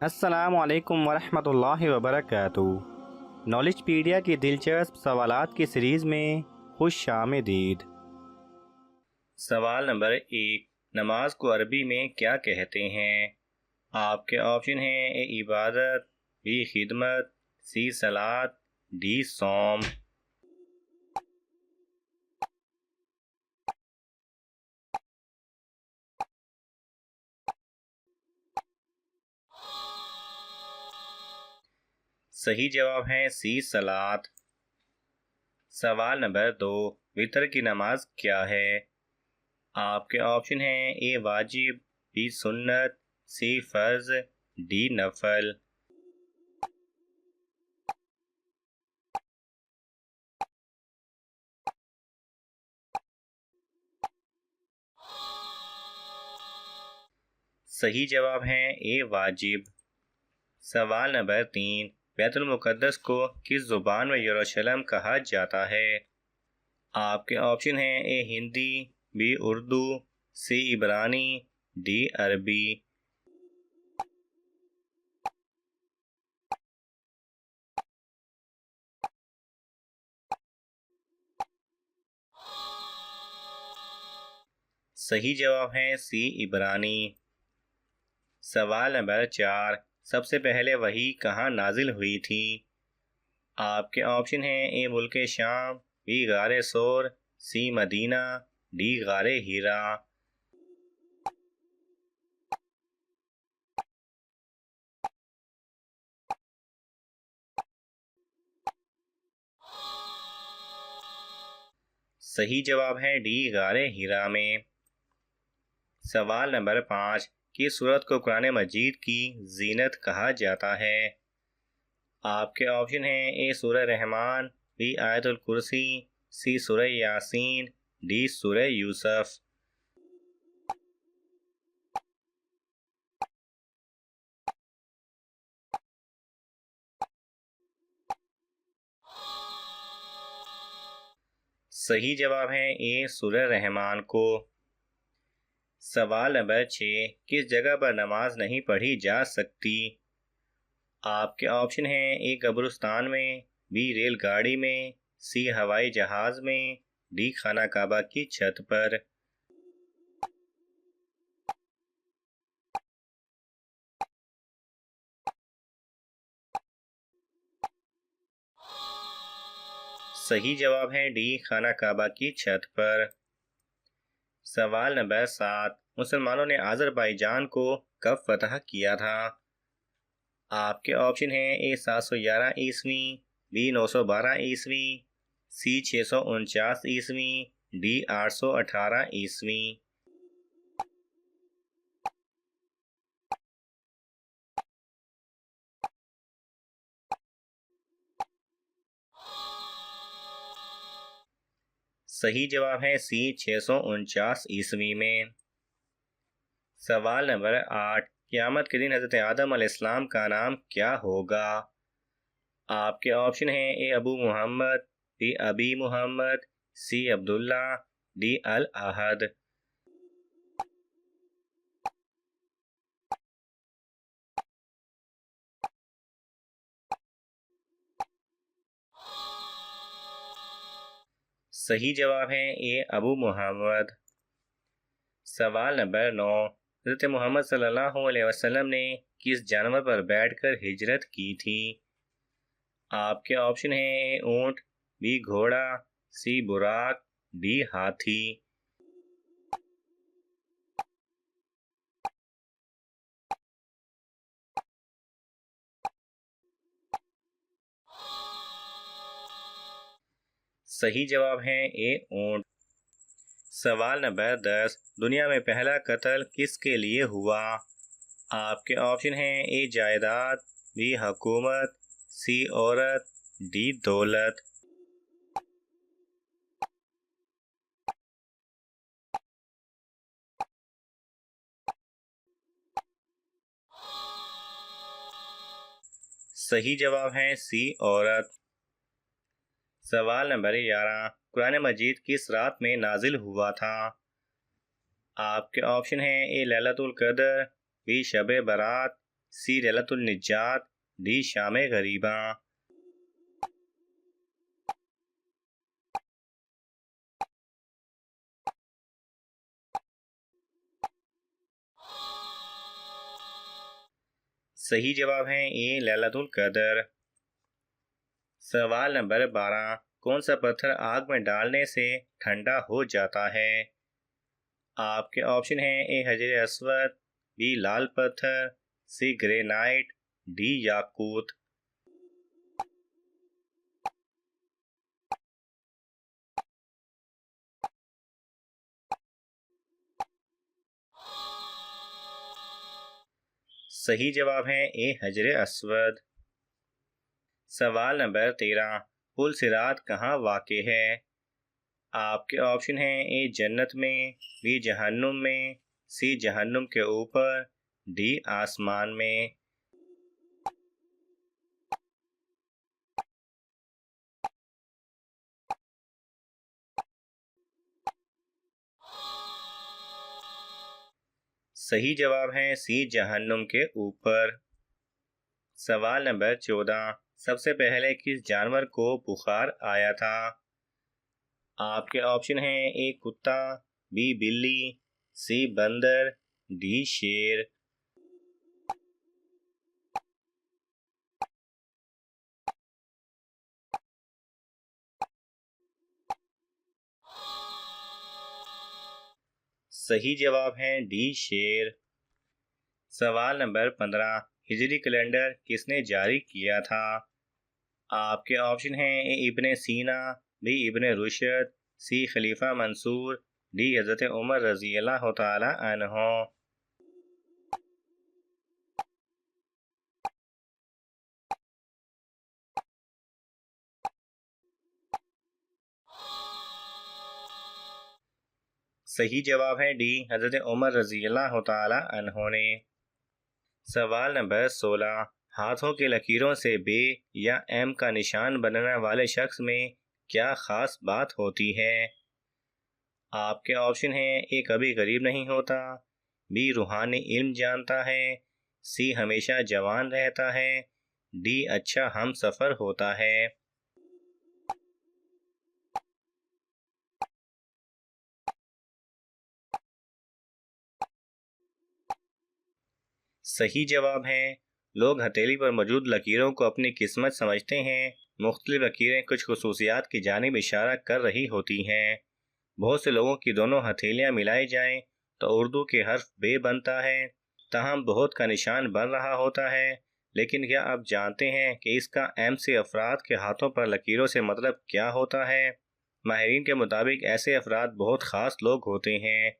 अस्सलामु अलैकुम वरहमतुल्लाहि वबरकातुहू। नॉलेजपीडिया की दिलचस्प सवालात की सीरीज़ में खुश आमदीद। सवाल नंबर 1, नमाज को अरबी में क्या कहते हैं? आपके ऑप्शन हैं: ए इबादत, बी खिदमत, सी सलात, डी सौम। सही जवाब है सी सलात। सवाल नंबर 2, वितर की नमाज क्या है? आपके ऑप्शन हैं: ए वाजिब, बी सुन्नत, सी फर्ज, डी नफल। सही जवाब है ए वाजिब। सवाल नंबर 3, बैतुल मुक़द्दस को किस ज़ुबान में यरूशलेम कहा जाता है? आपके ऑप्शन हैं: ए हिंदी, बी उर्दू, सी इब्रानी, डी अरबी। सही जवाब है सी इब्रानी। सवाल नंबर 4, सबसे पहले वही कहाँ नाजिल हुई थी? आपके ऑप्शन हैं: ए मुल्क शाम, बी गारे सोर, सी मदीना, डी गारे हीरा। सही जवाब है डी गारे हीरा में। सवाल नंबर 5, किस सूरत को कुरान मजीद की जीनत कहा जाता है? आपके ऑप्शन हैं: ए सूरह रहमान, बी आयतुल कुर्सी, सी सूरह यासीन, डी सूरह यूसुफ। सही जवाब है ए सूरह रहमान को। सवाल नंबर 6, किस जगह पर नमाज नहीं पढ़ी जा सकती? आपके ऑप्शन हैं: ए कब्रिस्तान में, बी रेलगाड़ी में, सी हवाई जहाज में, डी खाना काबा की छत पर। सही जवाब है डी खाना काबा की छत पर। सवाल नंबर 7, मुसलमानों ने अजरबैजान को कब फतह किया था? आपके ऑप्शन हैं: ए 711 ईस्वी, बी 912 ईस्वी, सी 649 ईस्वी, डी 818 ईस्वी। सही जवाब है सी 649 ईस्वी में। सवाल नंबर 8, क़यामत के दिन हज़रत आदम अलैहिस्सलाम का नाम क्या होगा? आपके ऑप्शन हैं: ए अबू मोहम्मद, बी अबी मोहम्मद, सी अब्दुल्ला, डी अल अहद। सही जवाब है ए अबू मोहम्मद। सवाल नंबर 9, हज़रत मोहम्मद सल्लल्लाहु अलैहि वसल्लम ने किस जानवर पर बैठकर हिजरत की थी? आपके ऑप्शन हैं: ए ऊंट, बी घोड़ा, सी बुराक, डी हाथी। सही जवाब है ए ऊंट। सवाल नंबर 10, दुनिया में पहला कत्ल किसके लिए हुआ? आपके ऑप्शन हैं: ए जायदाद, बी हुकूमत, सी औरत, डी दौलत। सही जवाब है सी औरत। सवाल नंबर 11, कुरान मजीद किस रात में नाजिल हुआ था? आपके ऑप्शन हैं: ए लैलतुल कदर, बी शब बारात, सी लैलतुन निजात, डी शाम गरीबा। सही जवाब है ए लैलतुल कदर। सवाल नंबर 12, कौन सा पत्थर आग में डालने से ठंडा हो जाता है? आपके ऑप्शन हैं ए हजर अस्वद, बी लाल पत्थर, सी ग्रेनाइट, डी याकूत। सही जवाब है ए हजर अस्वद। सवाल नंबर 13, पुल सिरात कहाँ वाक़ है? आपके ऑप्शन हैं ए जन्नत में, बी जहन्नुम में, सी जहन्नुम के ऊपर, डी आसमान में। सही जवाब है सी जहन्नुम के ऊपर। सवाल नंबर 14, सबसे पहले किस जानवर को बुखार आया था? आपके ऑप्शन हैं ए कुत्ता, बी बिल्ली, सी बंदर, डी शेर। सही जवाब है डी शेर। सवाल नंबर 15, हिजरी कैलेंडर किसने जारी किया था? आपके ऑप्शन हैं ए इब्ने सीना, बी इब्ने रुशद, सी खलीफा मंसूर, डी हजरत उमर रजी अल्लाह तआला अन्हो। सही जवाब है डी हजरत उमर रजी अल्लाह तआला अन्हो ने। सवाल नंबर 16, हाथों की लकीरों से बे या एम का निशान बनने वाले शख्स में क्या खास बात होती है? आपके ऑप्शन हैं ए कभी गरीब नहीं होता, बी रूहानी इल्म जानता है, सी हमेशा जवान रहता है, डी अच्छा हम सफ़र होता है। सही जवाब है लोग हथेली पर मौजूद लकीरों को अपनी किस्मत समझते हैं। मुख्तलिफ लकीरें कुछ खसूसियात की जानिब इशारा कर रही होती हैं। बहुत से लोगों की दोनों हथेलियां मिलाई जाएं तो उर्दू के हर्फ बे बनता है, तहम बहुत का निशान बन रहा होता है। लेकिन क्या आप जानते हैं कि इसका एम से अफराद के हाथों पर लकीरों से मतलब क्या होता है? माहिरीन के मुताबिक ऐसे अफराद बहुत ख़ास लोग होते हैं।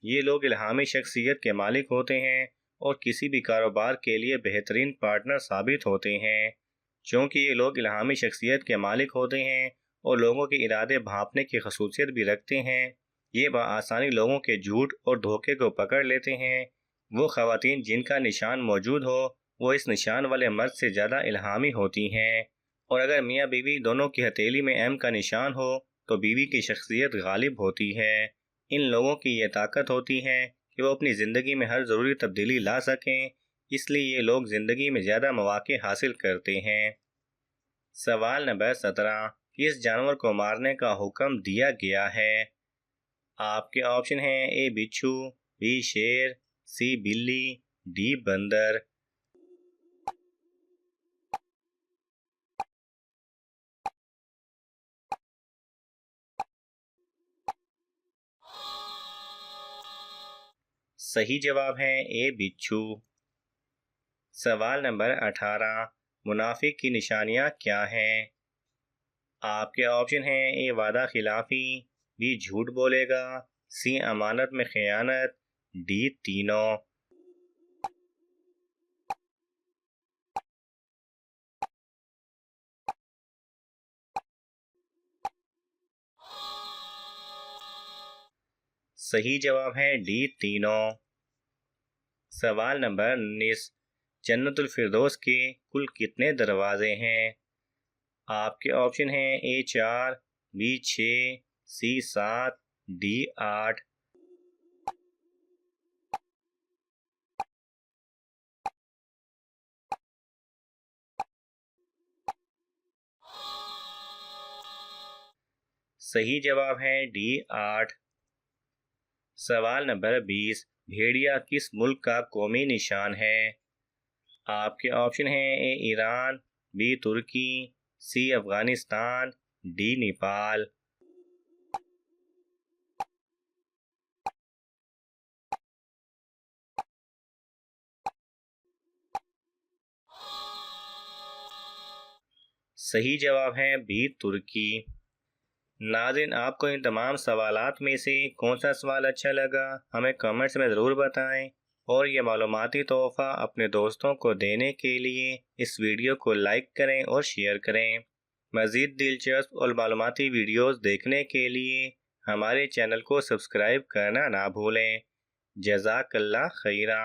ये लोग इल्हामी शख्सियत के मालिक होते हैं और किसी भी कारोबार के लिए बेहतरीन पार्टनर साबित होते हैं। चूँकि ये लोग इल्हामी शख्सियत के मालिक होते हैं और लोगों के इरादे भांपने की खसूसियत भी रखते हैं, ये बआसानी लोगों के झूठ और धोखे को पकड़ लेते हैं। वो ख़वातीन जिनका निशान मौजूद हो वो इस निशान वाले मर्द से ज़्यादा इल्हामी होती हैं। और अगर मियाँ बीवी दोनों की हथेली में एम का निशान हो तो बीवी की शख्सियत गालिब होती है। इन लोगों की ये ताकत होती है कि वो अपनी ज़िंदगी में हर ज़रूरी तब्दीली ला सकें, इसलिए ये लोग ज़िंदगी में ज़्यादा मौक़े हासिल करते हैं। सवाल नंबर 17, किस जानवर को मारने का हुक्म दिया गया है? आपके ऑप्शन हैं ए बिच्छू, बी शेर, सी बिल्ली, डी बंदर। सही जवाब है ए बिच्छू। सवाल नंबर 18, मुनाफिक की निशानियाँ क्या हैं? आपके ऑप्शन हैं ए वादा खिलाफी, बी झूठ बोलेगा, सी अमानत में खयानत, डी तीनों। सही जवाब है डी तीनों। सवाल नंबर 19, जन्नतुल फिरदौस के कुल कितने दरवाजे हैं? आपके ऑप्शन हैं ए 4, बी 6, सी 7, डी 8। सही जवाब है डी 8। सवाल नंबर 20, भेड़िया किस मुल्क का कौमी निशान है? आपके ऑप्शन हैं ए ईरान, बी तुर्की, सी अफगानिस्तान, डी नेपाल। सही जवाब है बी तुर्की। नाज़रीन, आपको इन तमाम सवालात में से कौन सा सवाल अच्छा लगा हमें कमेंट्स में ज़रूर बताएं, और ये मालूमाती तोहफ़ा अपने दोस्तों को देने के लिए इस वीडियो को लाइक करें और शेयर करें। मज़ीद दिलचस्प और मालूमाती वीडियोस देखने के लिए हमारे चैनल को सब्सक्राइब करना ना भूलें। जज़ाकल्लाह खैरा।